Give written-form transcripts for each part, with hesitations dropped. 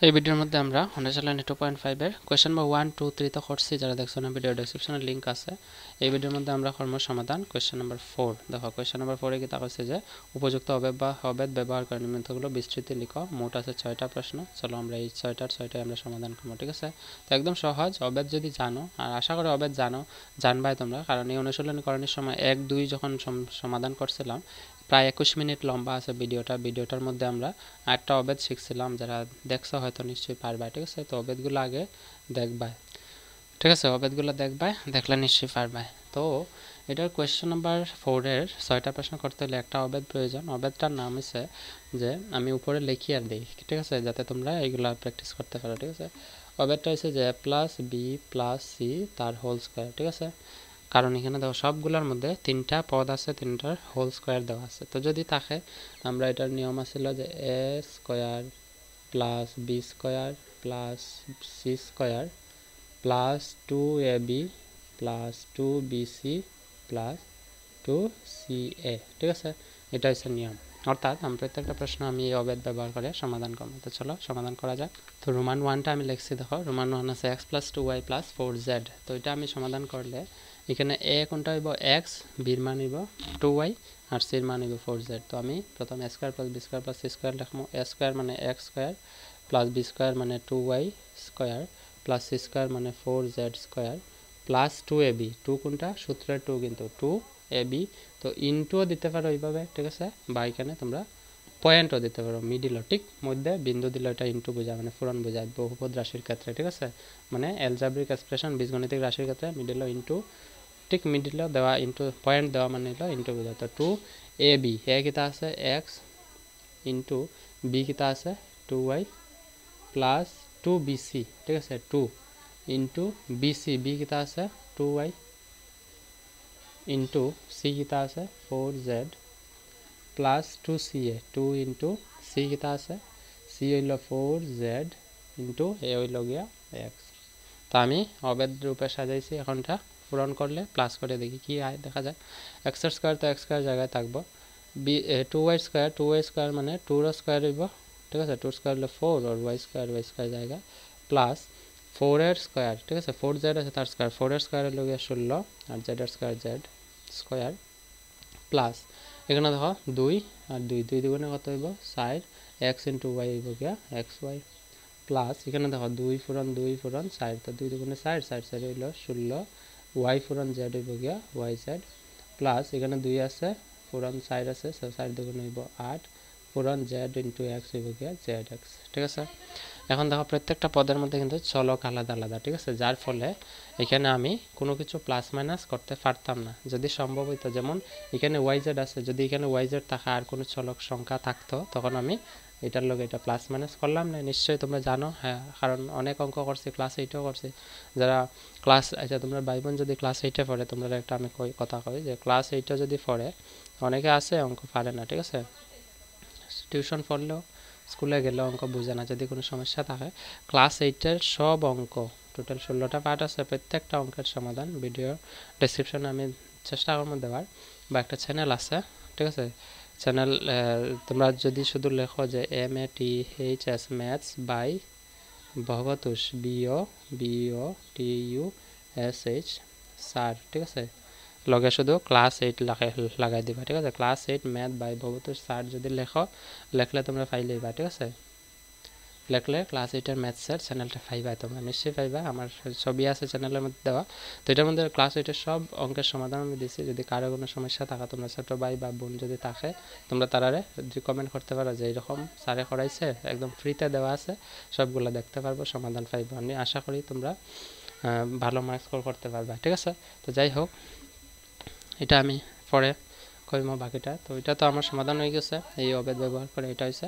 এই ভিডিওর মধ্যে আমরা অনুশীলনী 2.5 এর কোয়েশ্চেন নম্বর 1 2 3 তো করছি যারা দেখছো না ভিডিও ডেসক্রিপশনে লিংক আছে এই ভিডিওর মধ্যে আমরা কর্ম সমাধান কোয়েশ্চেন নম্বর 4 দেখো কোয়েশ্চেন নম্বর 4 এ কি তাকাচ্ছে যে উপযুক্ত অব্যয় বা অব্যয় ব্যবহার করে নিম্নলিখিতগুলো বিস্তৃতি লিখো মোট আছে 6টা প্রশ্ন চলো আমরা এই 6টাই আমরা সমাধান করব ঠিক আছে তো একদম সহজ অব্যয় যদি জানো আর আশা করি অব্যয় জানবাই তোমরা কারণ এই অনুশীলনী করার সময় 1 2 যখন সমাধান করছিলাম প্রায় 21 মিনিট লম্বা আছে ভিডিওটার মধ্যে আমরা আটটা অবেদ শিখছিলাম যারা দেখছো হয়তো নিশ্চয়ই পারবা ঠিক আছে তো অবেদগুলো আগে দেখবা ঠিক আছে অবেদগুলো দেখবা দেখলে নিশ্চয়ই পারবা তো এটার কোয়েশ্চেন নাম্বার 4 এর 6টা প্রশ্ন করতে হলে একটা অবেদ প্রয়োজন অবেদটার নাম হচ্ছে যে আমি উপরে লিখি আর দেই ঠিক আছে যাতে তোমরা এইগুলা প্র্যাকটিস করতে পারো ঠিক আছে অবেদটা হচ্ছে যে a+b+c তার হোল স্কয়ার ঠিক আছে কারণ এখানে দেখো সবগুলোর মধ্যে তিনটা পদ আছে তিনটার হোল স্কয়ার দেওয়া আছে তো যদি থাকে আমরা এটার নিয়ম আছিল যে a square plus b square plus c square plus 2ab plus 2bc plus 2ca ঠিক আছে এটা হচ্ছে নিয়ম অর্থাৎ আমরা প্রত্যেকটা প্রশ্ন আমি এই অবেদ ব্যবহার করে সমাধান করব তো চলো সমাধান করা যাক তো রোমান 1টা আমি লিখছি দেখো রোমান 1 আছে x + 2y + 4z তো এটা আমি সমাধান করলে এখানে a কোনটা হইব x b এর মান হইব 2y আর c এর মান হইব 4z তো আমি প্রথম a² + b² + c² লিখমু a² মানে x² + b² মানে 2y² + c² মানে 4z² প্লাস 2ab 2 কোনটা সূত্রের 2 কিন্তু 2ab তো ইনটুও দিতে পারো এইভাবে ঠিক আছে বা এখানে তোমরা পয়েন্টও দিতে পারো মিডিলও ঠিক মধ্যে বিন্দু দিলে এটা ইনটু বোঝায় মানে পূরণ বোঝায় বহুপদ রাশির ক্ষেত্রে ঠিক আছে মানে অ্যালজেব্রিক এক্সপ্রেশন বীজগণিতিক রাশির ক্ষেত্রে মিডিলও ইনটু ঠিক মিডিলও দেওয়া ইনটু পয়েন্ট দেওয়া মানে হলো ইনটু বোঝায় তো 2ab এ কিতা আছে x ইনটু বি কিতা আছে 2y প্লাস 2bc ঠিক আছে 2 ইনটু bc বি কিতা আছে 2y ইনটু c কিতা আছে 4z plus 2ca 2 into c কিতা আছে c হইল 4z ইনটু a হইল গিয়া x তো আমি অবেদ রূপে সাজাইছি এখনটা পূরণ করলে প্লাস করে দেখি কি হয় দেখা যায় x স্কয়ার তো x স্কয়ার জায়গায় থাকবো 2y স্কয়ার মানে 2 এর স্কয়ার হইব ঠিক আছে 2 স্কয়ার হলো 4 আর y স্কয়ার জায়গা প্লাস 4 এর স্কয়ার ঠিক আছে 4z আছে তার স্কয়ার 4 এর স্কয়ার হলো গিয়া 16 আর z এর স্কয়ার z স্কয়ার প্লাস এখানে দেখো 2 আর 2 2 দুগুণে কত হইব 4 x * y হইব গিয়া xy প্লাস এখানে দেখো 2 ফুরন 4 তো 2 দুগুণে 4 4 4 হইল 16 y ফুরন z হইব গিয়া yz প্লাস এখানে 2 আছে ফুরন 4 আছে 4 দুগুণে হইব 8 ফুরন z * x হইব গিয়া zx ঠিক আছে এখন দেখো প্রত্যেকটা পদের মধ্যে কিন্তু চলক আলাদা আলাদা ঠিক আছে যার ফলে এখানে আমি কোনো কিছু প্লাস মাইনাস করতে পারতাম না যদি সম্ভব হইতো যেমন এখানে yz আছে যদি এখানে yz থাকা আর কোনো চলক সংখ্যা থাকতো তখন আমি এটার লগে এটা প্লাস মাইনাস করলাম না নিশ্চয়ই তোমরা জানো হ্যাঁ কারণ অনেক অঙ্ক করছি ক্লাস 8এও করছি যারা ক্লাস আচ্ছা তোমরা ভাই বোন যদি ক্লাস 8এ পড়ে তোমরা একটা আমি কথা কই যে ক্লাস 8এ যদি পড়ে অনেকে আছে অঙ্ক পারে না ঠিক আছে টিউশন পড়লেও স্কুলে গেলে অঙ্ক বুঝে না যদি কোনো সমস্যা থাকে ক্লাস 8এর সব অঙ্ক টোটাল 16টা পার্ট আছে প্রত্যেকটা অঙ্কের সমাধান ভিডিও ডেসক্রিপশনে আমি চেষ্টা করব দেওয়ার বা একটা চ্যানেল আছে ঠিক আছে চ্যানেল তোমরা যদি শুধু লেখো যে MATHS maths by Bhagatosh BOTUSH sir ঠিক আছে লগে শুধু ক্লাস 8 লাগাই দিবা ঠিক আছে ক্লাস 8 ম্যাথ বাই ভগতোষ স্যার যদি লেখলে তোমরা ফাইল পাইবা ঠিক আছে লেখলে ক্লাস 8 এর ম্যাথসের চ্যানেলটা পাইবা তোমরা নিশ্চয়ই পাইবা আমার ছবি আছে চ্যানেলের মধ্যে দেওয়া তো এটার মধ্যে ক্লাস 8 এর সব অঙ্কের সমাধান আমি দিছি যদি কারো কোনো সমস্যা থাকে তোমরা ছোট ভাই বা বোন যদি থাকে তোমরা তারারে কমেন্ট করতে পারো যে এরকম স্যারে করাইছে একদম ফ্রিতে দেওয়া আছে সবগুলো দেখতে পারবো সমাধান পাইবো আমি আশা করি তোমরা ভালো মার্কস স্কোর করতে পারবা ঠিক আছে তো যাই হোক এটা আমি পরে কইমো বাকিটা তো এটা তো আমার সমাধান হয়ে গেছে এই অবেদ ব্যবহার করে এটা হইছে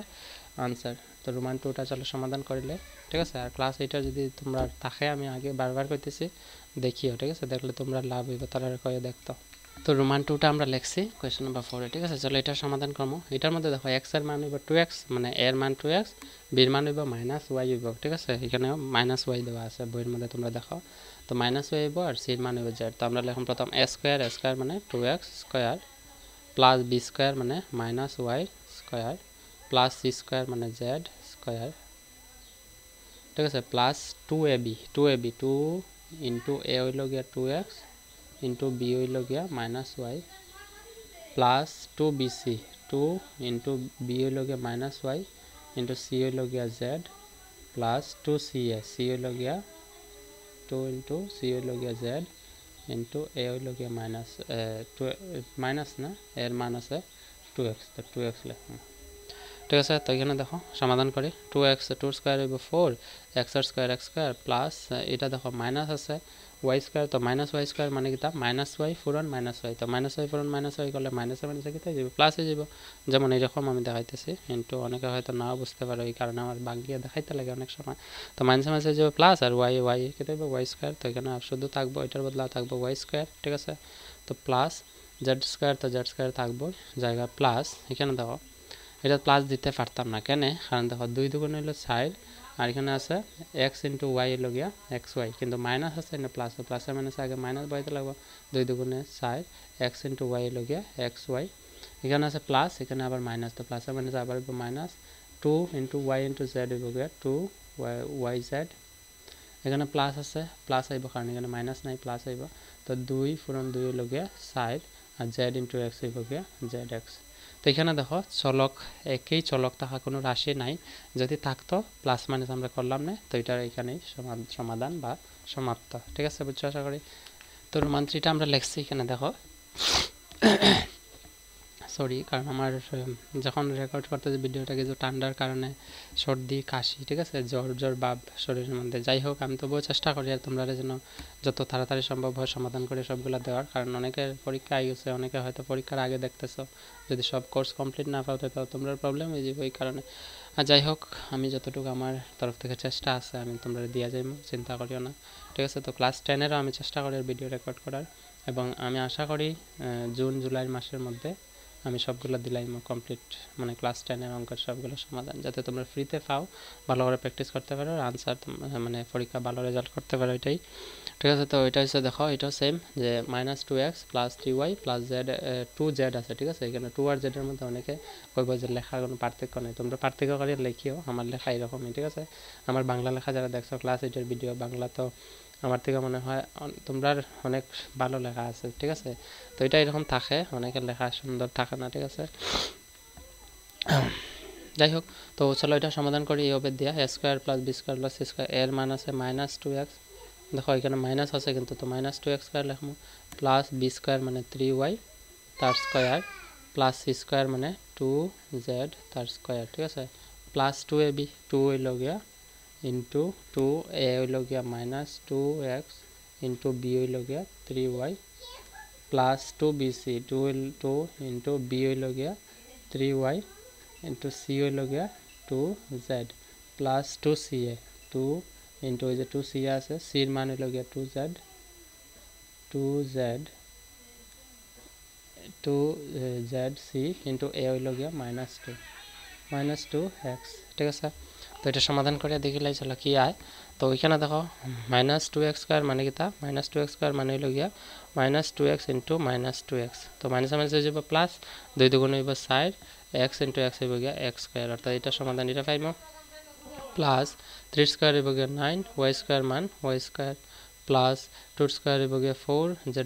আনসার তো রোমান 2টা চলো সমাধান করিলে ঠিক আছে আর ক্লাস 8 যদি তোমরা থাকে আমি আগে বারবার কইতেছি দেখিও ঠিক আছে দেখলে তোমরা লাভ হইবে তারা কয়ে দেখতো তো রোমান 2টা আমরা লিখছি কোশ্চেন নাম্বার 4 এ ঠিক আছে চলো এটা সমাধান করব এটার মধ্যে দেখো x এর মান হইব 2x মানে a এর মান 2x b এর মান হইব -y হইব ঠিক আছে এখানে -y দেওয়া আছে বইয়ের মধ্যে তোমরা দেখো তো -y হইব আর c এর মান হইব z তো আমরা লিখম প্রথম a স্কয়ার মানে 2x square plus b square মানে -y square plus c square মানে z স্কয়ার ঠিক আছে প্লাস 2ab 2 ইন্টু a হইল গিয়া 2x ইন্টু b হইল গিয়া minus y plus 2bc 2 into b হইল গিয়া মাইনাস y ইন্টু c হইল গিয়া z প্লাস 2ca c হইল গিয়া 2 ইন্টু c হইল গিয়া z ইন্টু a হইল গিয়া মাইনাস 2 মাইনাস না এর মান আছে 2x তো 2x লিখুন ঠিক আছে তো এখানে দেখো সমাধান করি 2x 2 স্কয়ার হইব 4 x square x square plus এটা দেখো মাইনাস আছে y স্কয়ার তো মাইনাস y স্কয়ার মানে কিটা মাইনাস y ফুরন মাইনাস y তো মাইনাস y ফুরন মাইনাস y করলে মাইনাস মাইনাস কিটা যাবে প্লাস হয়ে যাবে যেমন এরকম আমি দেখাইতেছি কিন্তু অনেকে হয়তো না বুঝতে পারে এই কারণে আমার বাকিয়ে দেখাইতে লাগে অনেক সময় তো মাইনাস মাইনাস হয়ে যাবে প্লাস আর y কিটা হবে y স্কয়ার তো এখানে শুধু থাকবে এটার বদলে থাকবে y স্কয়ার ঠিক আছে তো প্লাস z স্কয়ার তো z স্কয়ার থাকবে জায়গা প্লাস এখানে দেখো এটা প্লাস দিতে পারতাম না কেন কারণ দেখো 2 দুগুণ হলো 4 আর এখানে আছে x * y হলো গিয়া xy কিন্তু মাইনাস আছে না প্লাস তো প্লাস আর মাইনাস আগে মাইনাস বসাইতে লাগবে 2 দুগুণে 4 x * y হলো গিয়া xy এখানে আছে প্লাস এখানে আবার মাইনাস তো প্লাস আর মাইনাস আবার মাইনাস 2 * y * z হলো গিয়া 2yz এখানে প্লাস আছে প্লাস আইব কারণ এখানে মাইনাস নাই প্লাস আইব তো 2 ফুরন 2 হলো গিয়া 4 আর z * x হইব গিয়া zx তো এখানে দেখো চলক একই চলক থাকা কোনো রাশি নাই যদি থাকতো প্লাস মাইনাস আমরা করলাম না তো এটার এখানেই সমাধান বা সমাপ্ত ঠিক আছে বুঝছো আশা করি তো রোমান 3টা আমরা লিখছি এখানে দেখো সরি কারণ আমার যখন রেকর্ড করতেছি ভিডিওটা কিছু ঠান্ডার কারণে সর্দি কাশি ঠিক আছে জ্বর ভাব শরীরের মধ্যে যাই হোক আমি তবুও চেষ্টা করি আর তোমরা যেন যত তাড়াতাড়ি সম্ভব হয় সমাধান করে সবগুলো দেওয়ার কারণ অনেকের পরীক্ষা আগে গেছে অনেকে হয়তো পরীক্ষার আগে দেখতেছো যদি সব কোর্স কমপ্লিট না পাও তো তোমরা প্রবলেম হয়ে যাবে এই কারণে আর যাই হোক আমি যতটুকু আমার তরফ থেকে চেষ্টা আছে আমি তোমরা দিয়ে যাই চিন্তা করিও না ঠিক আছে তো ক্লাস 10-এরও আমি চেষ্টা করি ভিডিও রেকর্ড করার এবং আমি আশা করি জুন জুলাই মাসের মধ্যে আমি সবগুলো দিলাই কমপ্লিট মানে ক্লাস 10 এর অঙ্কের সবগুলো সমাধান যাতে তোমরা ফ্রিতে পাও ভালো করে প্র্যাকটিস করতে পারো আর আনসার মানে পরীক্ষা ভালো রেজাল্ট করতে পারো এটাই ঠিক আছে তো এটা হচ্ছে দেখো এটা সেম যে -2x + 3y + z 2z আছে ঠিক আছে এখানে 2 আর z এর মধ্যে অনেকে কইবো যে লেখার কোনো পার্থক্য নেই তোমরা পার্থক্য করে লিখিও আমার লেখা এরকমই ঠিক আছে আমার বাংলা লেখা যারা দেখছো ক্লাস 8 এর ভিডিও বাংলা তো আমার থেকে মনে হয় তোমরা অনেক ভালো লেখা আছে ঠিক আছে তো এটা এরকম থাকে অনেকের লেখা সুন্দর থাকে না ঠিক আছে যাই হোক তো চলো এটা সমাধান করি এইভাবে দিয়া a² + b² + c² এর মান আছে -2x দেখো এখানে মাইনাস আছে কিন্তু তো -2x² লিখমু প্লাস b² মানে 3y তার স্কয়ার প্লাস c² মানে 2z তার স্কয়ার ঠিক আছে প্লাস 2ab 2 হইল গিয়া ইনটু 2a হইল গিয়া -2x ইনটু b হইল গিয়া 3y plus 2bc 2 into b হইল গিয়া 3y ইনটু c হইল গিয়া 2z প্লাস 2ca 2 ইনটু এই যে 2c আছে c এর মান হইল গিয়া 2z 2zc ইনটু a হইল গিয়া -2x ঠিক আছে তো এটা সমাধান করে দেখিলাই চলো কি আয় তো এখানে দেখো -2x² মানে কিটা -2x² মানে হইল গিয়া -2x ইনটু -2x তো মাইনাস মাইনাস হয়ে যাবে প্লাস 2 দুগুণ হইব 4 x ইনটু x হইব গিয়া x² অর্থাৎ এটা সমাধান এটা পাইমু প্লাস 3² হইব গিয়া 9 y² মান y² প্লাস 2² হইব গিয়া 4 z²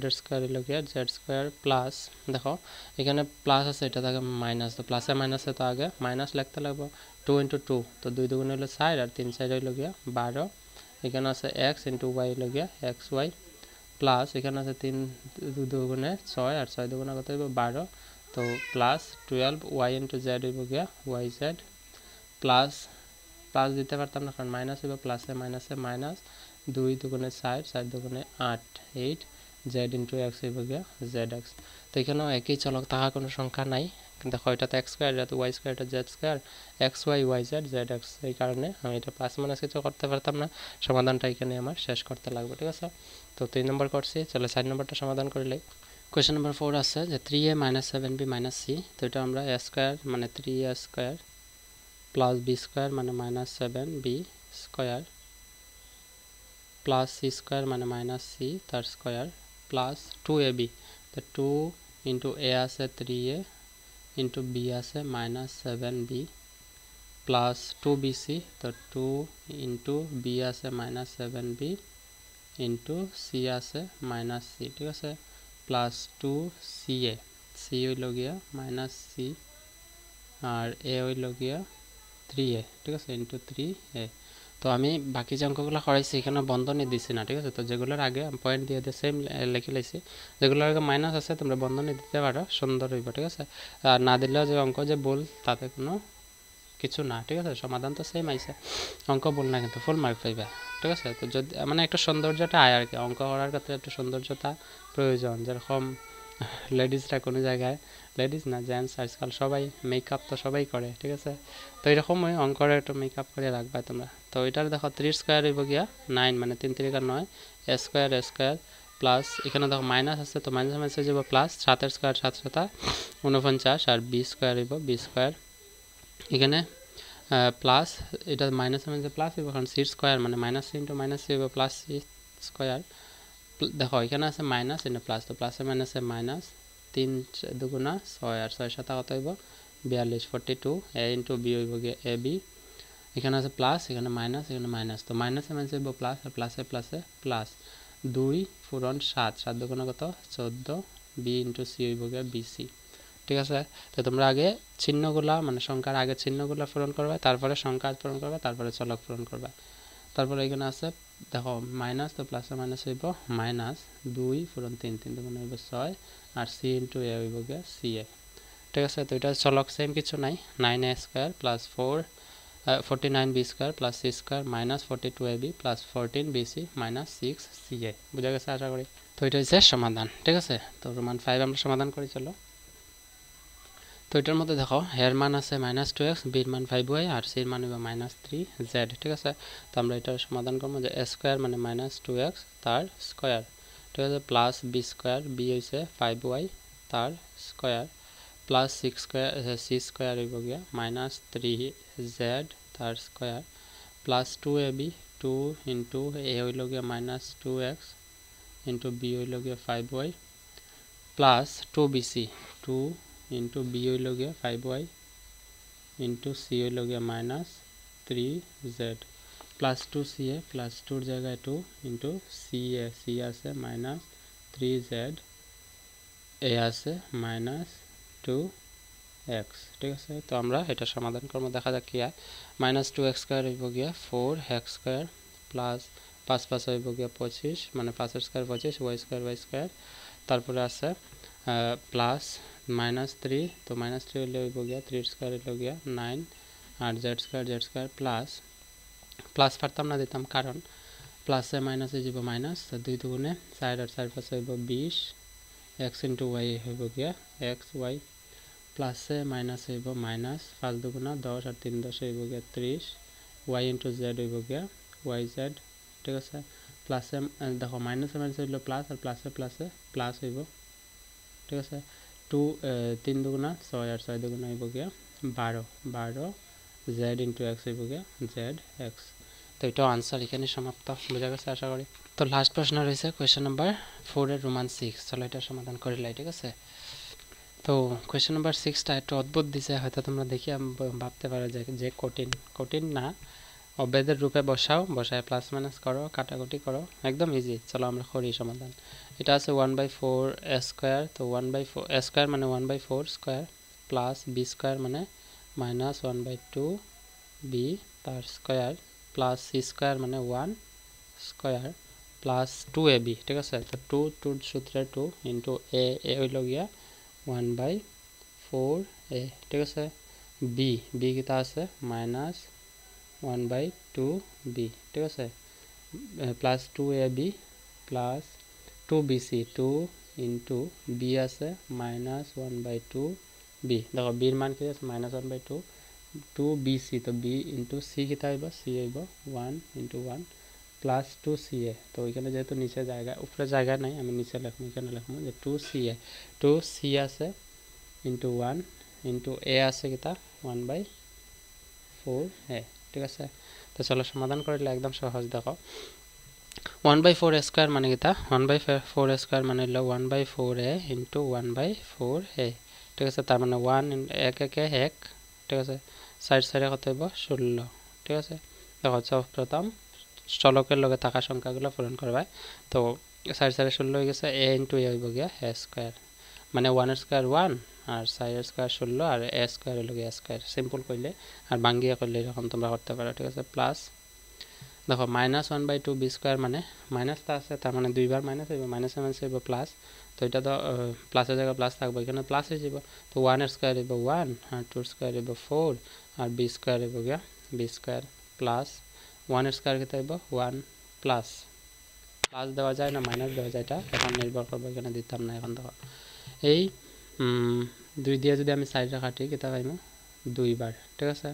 হইল গিয়া z² প্লাস দেখো এখানে প্লাস আছে এটা থাকে মাইনাস তো প্লাসে মাইনাসে তো আগে মাইনাস লিখতে লাগবে 2 ইনটু 2 তো 2 দুগুণ হইল 4 আর 3 4 হইল গিয়া 12 এখানে আছে x ইনটু y হইল গিয়া xy প্লাস এখানে আছে 3 দুগুণে 6 আর 6 দুগুণে কত হইব 12 তো প্লাস 12 y ইনটু z হইব গিয়া yz প্লাস প্লাস দিতে পারতাম না কারণ মাইনাস হইব প্লাসে মাইনাসে মাইনাস 2 দুগুণে 4 4 দুগুণে 8 8 z ইনটু x হইব গিয়া zx তো এখানেও একই চলক থাকা কোনো সংখ্যা নাই দেখো এটাতে x² এটাতে y² এটা z² xy yz zx এই কারণে আমি এটা প্লাস মাইনাস কিছু করতে পারতাম না সমাধানটা এখানে আমার শেষ করতে লাগবে ঠিক আছে তো 3 নম্বর করছি চলো 4 নম্বরটা সমাধান করলে কোশ্চেন নম্বর 4 আছে যে 3a - 7b - c তো এটা আমরা a² মানে 3a² প্লাস b² মানে -7b² প্লাস c² মানে -c তার স্কয়ার প্লাস 2ab তো 2 ইনটু a আছে 3a ইনটু b আছে -7b প্লাস 2bc, তো 2 ইন্টু বি আছে মাইনাস 7b ইন্টু সি আছে মাইনাস সি, ঠিক আছে, প্লাস 2ca, সি হইল গিয়া মাইনাস সি আর এ হইল গিয়া 3a, ঠিক আছে, ইন্টু 3a। তো আমি বাকি যে অঙ্কগুলো করাইছি এখানে বন্ধনী দিছি না, ঠিক আছে। তো যেগুলোর আগে পয়েন্ট দিয়ে দিয়ে সেম লিখে লাইছি, যেগুলোর আগে মাইনাস আছে তোমরা বন্ধনী দিতে পারো, সুন্দর হইব, ঠিক আছে। আর না দিলেও যে অঙ্ক যে ভুল তাতে কোনো কিছু না, ঠিক আছে, সমাধান তো সেম আইছে, অঙ্ক ভুল না কিন্তু ফুল মার্ক পাইবে, ঠিক আছে। তো যদি মানে একটা সৌন্দর্যটা আয় আর কি, অঙ্ক করার ক্ষেত্রে একটা সৌন্দর্যতা প্রয়োজন, যেরকম লেডিসরা কোনো জায়গায়, লেডিস না জেন্টস আজকাল সবাই মেকআপ তো সবাই করে, ঠিক আছে। তো এরকমই অঙ্করে একটু মেকআপ করে রাখবা তোমরা। তো এটার দেখো 3 স্কোয়ার হইব গিয়া 9, মানে 3 3 9, এ স্কোয়ার প্লাস এখানে দেখো মাইনাস আছে, তো মাইনাস মাইনাস হয়ে যাব প্লাস 7 স্কোয়ার 7 7 49, আর বি স্কোয়ার হইব বি স্কোয়ার, এখানে প্লাস এটা মাইনাস মাইনাস প্লাস হইব, কারণ সি স্কোয়ার মানে minus c into minus c হইব প্লাস সি স্কোয়ার। দেখো এখানে আছে মাইনাস, এখানে প্লাস, তো প্লাসে মাইনাসে মাইনাস, 3 2 6 আর 6 7 কত হইব 42, 42, এ ইন্টু বি হইব গিয়ে এ বি, এখানে আছে প্লাস, এখানে মাইনাস, এখানে মাইনাস, তো মাইনাসে মাইনাসে হইব প্লাস, আর প্লাসে প্লাসে প্লাস, 2 4 7 7 2 কত 14, বি ইন্টু সি হইব গিয়ে বিসি, ঠিক আছে। তো তোমরা আগে চিহ্নগুলা মানে সংখ্যার আগে চিহ্নগুলা পূরণ করবে, তারপরে সংখ্যা পূরণ করবে, তারপরে চলক পূরণ করবে। তারপরে এখানে আছে দেখো মাইনাস, তো প্লাসে মাইনাস হইব মাইনাস 2 পূরণ 3 3 দুগুণ হইব 6, আর সি ইন্টু এ হইব গিয়া সি এ, ঠিক আছে। তো এটা চলক সেম কিছু নাই, 9a square plus 49b square plus c square minus 42ab plus 14bc minus 6ca, বুঝা গেছে আশা করি। তো এটা হচ্ছে সমাধান, ঠিক আছে। তো রোমান 5 আমরা সমাধান করি চলো। তো এটার মধ্যে দেখো এর মান আছে -2x, বির মান 5y, আর সির মান হইব -3z, ঠিক আছে। তো আমরা এটার সমাধান করবো যে a স্কোয়ার মানে -2x তার স্কোয়ার, ঠিক আছে, প্লাস বি স্কোয়ার, বি হইছে 5y তার স্কোয়ার, প্লাস সি স্কোয়ার হইব গিয়া -3z তার স্কোয়ার, প্লাস 2ab, 2 ইন্টু এ হইল গিয়া -2x ইন্টু বি হইল গিয়া 5y, plus 2bc, 2 into B হইল গিয়া 5y ইন্টু সি হইল গিয়া -3z, প্লাস 2ca, প্লাস 2 জায়গায় 2 ইন্টু ca, c আছে -3z, এ আছে -2x, ঠিক আছে। তো আমরা এটা সমাধান করবো, দেখা যাক কি হয়। -2x স্কোয়ার হইব গিয়া 4x স্কোয়ার প্লাস 5 5 হইব গিয়া 25, মানে 5 স্কোয়ার 25, y স্কোয়ার, তারপরে আছে প্লাস -3, তো -3 হইলে হইব গিয়া 3 স্কোয়ার হইল গিয়া 9, আর z স্কোয়ার প্লাস পারতাম না দিতাম, কারণ প্লাসে মাইনাসে যাব মাইনাস, তো 2 দুগুণে 4 আর 4 5 হইব 20, x ইন্টু ওয়াই হইব গিয়া এক্স ওয়াই, প্লাসে মাইনাস হইব মাইনাস, 5 দুগুণা 10 আর 3 10 হইব গিয়া 30, ওয়াই ইন্টু জেড হইব গিয়া ওয়াই জেড, ঠিক আছে। প্লাসে দেখো মাইনাসে মাইনাস হইল প্লাস, আর প্লাসে প্লাসে প্লাস হইব, ঠিক আছে। 3 দুগুণা 6 আর 6 দুগুণা হইব গিয়া 12 জেড ইন্টু এক্স হইব গিয়া জেড এক্স। তো এটাও আনসার এখানে সমাপ্ত, বোঝা গেছে আশা করি। তো লাস্ট প্রশ্ন রয়েছে কোয়েশ্চেন নাম্বার 4 এর রোমান 6, চলো এটা সমাধান করে লাই, ঠিক আছে। তো কোয়েশ্চেন নাম্বার 6টা একটু অদ্ভুত দিছে, হয়তো তোমরা দেখি ভাবতে পারো যে কঠিন না, অবেদের রূপে বসায় প্লাস মাইনাস করো, কাটাকুটি করো, একদম ইজি। চলো আমরা করি সমাধান। এটা আছে 1/4 a স্কোয়ার, তো 1/4 a স্কোয়ার মানে 1/4 স্কোয়ার প্লাস বি স্কোয়ার মানে -1/2 বি তার স্কোয়ার, প্লাস সি স্কোয়ার মানে 1 স্কোয়ার প্লাস 2ab, ঠিক আছে। তো 2 সূত্রে 2 ইন্টু এ হইল গিয়া 1/4a, ঠিক আছে। বি কিতা আছে -1/2b, ঠিক আছে, plus 2ab plus 2bc, 2 into B আছে -1/2b, দেখো বির মান কি আছে -1/2, 2bc, তো বি ইন্টু সি কিতা হইব, সি হইব 1 ইন্টু 1 প্লাস 2ca, তো ওইখানে যেহেতু নিচে জায়গা উপরে জায়গা নাই আমি নিচে লিখবো, এখানে লিখবো যে 2c আছে ইন্টু 1 ইন্টু এ আছে কিতা 1/4a, ঠিক আছে। তো চলো সমাধান করলে একদম সহজ, দেখো 1/4 স্কোয়ার মানে কিতা 1/4 স্কোয়ার মানে হলো 1/4a ইন্টু 1/4a, ঠিক আছে। তার মানে 1 1 1 1, ঠিক আছে, সাইড সাইডে কত হইব 16 ঠিক আছে দেখো প্রথম চলকের লগে থাকা সংখ্যাগুলো পূরণ করবে তো সাইড সাইডে 16 হয়ে গেছে a * a হইব গিয়া a স্কয়ার মানে 1 এর স্কয়ার 1 আর সাইড এর স্কয়ার 16 আর a স্কয়ার হলো গিয়া a স্কয়ার সিম্পল কইলে আর ভাঙিয়া করলে এরকম তোমরা করতে পারো ঠিক আছে প্লাস দেখো -1/2 b স্কয়ার মানে মাইনাসটা আছে তার মানে দুইবার মাইনাস হইব মাইনাস হইব প্লাস তো এটা তো প্লাসের জায়গায় প্লাস থাকবে এখানে প্লাস হয়ে যাব তো 1 এর স্কয়ার হইব 1 আর 2 এর স্কয়ার হইব 4 আর b স্কয়ার হইব গিয়া b স্কয়ার প্লাস 1 এর স্কয়ার কত হইব 1 প্লাস প্লাস দেওয়া যায় না মাইনাস দেওয়া যায় এটা এখন নির্ভর করবে এখানে দিতাম না এখন দেখো এই 2 দিয়ে যদি আমি সাইডে কাটি কিতা পাইমু 2 বার ঠিক আছে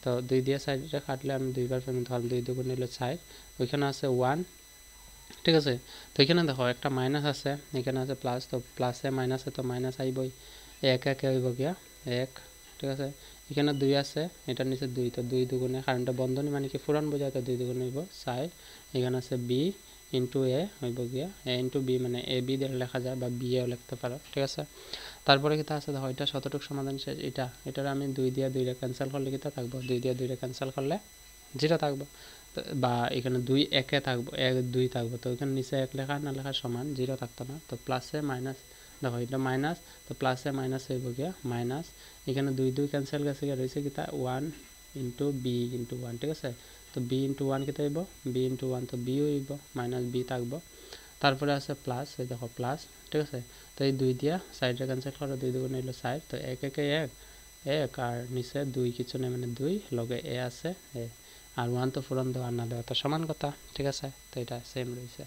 তো 2 দিয়ে সাইডে কাটলে আমি 2 বার পাইমু তাহলে 2 দুগুণ হলো 4 ওইখানে আছে 1 ঠিক আছে তো এখানে দেখো একটা মাইনাস আছে এখানে আছে প্লাস তো প্লাসে মাইনাসে তো মাইনাস আইবই 1 1 হইব গিয়া 1 ঠিক আছে এখানে 2 আছে এটার নিচে 2 তো 2 দুগুণে কারণটা বন্ধনী মানে কি পূরণ বোঝায় তো 2 দুগুণ হইব 4 এখানে আছে b * a হইব গিয়া a * b মানে a b দিয়ে লেখা যায় বা b এও লিখতে পারো ঠিক আছে তারপরে কিটা আছে দেখো এটা শতটুক সমাধান শেষ এটার আমি 2 দিয়ে 2 রে ক্যান্সেল করলে কিটা থাকবো 2 দিয়ে 2 রে ক্যান্সেল করলে 0 থাকবে বা এখানে 2 1 এ থাকবো 1 2 থাকবো তো এখানে নিচে 1 লেখা না লেখা সমান 0 থাকতো না তো প্লাসে মাইনাস দেখো এটা মাইনাস তো প্লাসে মাইনাস হইব গিয়া মাইনাস এখানে 2 2 ক্যান্সেল গেছে গিয়া রইছে কিটা 1 * b * 1 ঠিক আছে তো b * 1 কিটা হইব b * 1 তো b হইব মাইনাস b থাকবো তারপরে আছে প্লাস এই দেখো প্লাস ঠিক আছে তো এই 2 দিয়া সাইডে ক্যান্সেল করো 2 দুগুণ হইলো 4 তো 1 1 1 1 আর নিচে 2 কিছু নেই মানে 2 লগে a আছে a আর 1 তো পূরণ দেওয়া না দেওয়া তো সমান কথা ঠিক আছে তো এটা সেম রইছে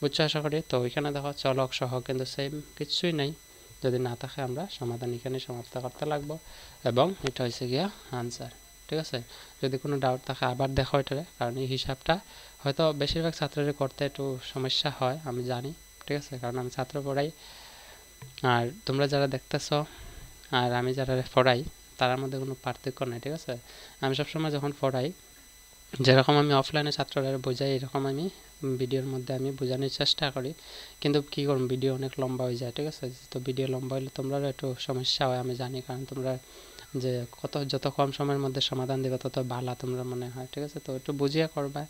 বুঝছো আশা করি তো এখানে দেখো চলক সহ কিন্তু সেম কিছুই নাই যদি না থাকে আমরা সমাধান এখানে সমাপ্ত করতে লাগবো এবং এটা হইছে গিয়া आंसर ঠিক আছে যদি কোনো ডাউট থাকে আবার দেখো এটারে কারণ এই হিসাবটা হয়তো বেশিরভাগ ছাত্রদের করতে একটু সমস্যা হয় আমি জানি ঠিক আছে কারণ আমি ছাত্র পড়াই আর তোমরা যারা দেখতেছো আর আমি যারা পড়াই তার মধ্যে কোনো পার্থক্য নাই ঠিক আছে আমি সবসময় যখন পড়াই যেরকম আমি অফলাইনে ছাত্ররা বোঝাই এরকম আমি ভিডিওর মধ্যে আমি বোঝানোর চেষ্টা করি কিন্তু কি করব ভিডিও অনেক লম্বা হয়ে যায় ঠিক আছে তো ভিডিও লম্বা হলে তোমরা একটু সমস্যা হয় আমি জানি কারণ তোমরা যে যত কম সময়ের মধ্যে সমাধান দেবে তত ভালো তোমরা মনে হয় ঠিক আছে তো একটু বুঝিয়ে করবা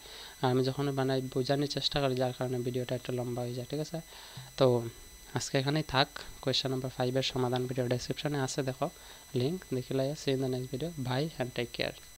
আর আমি যখন বানাই বোঝানোর চেষ্টা করি যার কারণে ভিডিওটা একটু লম্বা হয়ে যায় ঠিক আছে তো আজকে এখানেই থাক কোয়েশ্চেন নাম্বার 5 এর সমাধান ভিডিও ডেসক্রিপশনে আছে দেখো লিংক দেখিলাই see in the next video bye and take care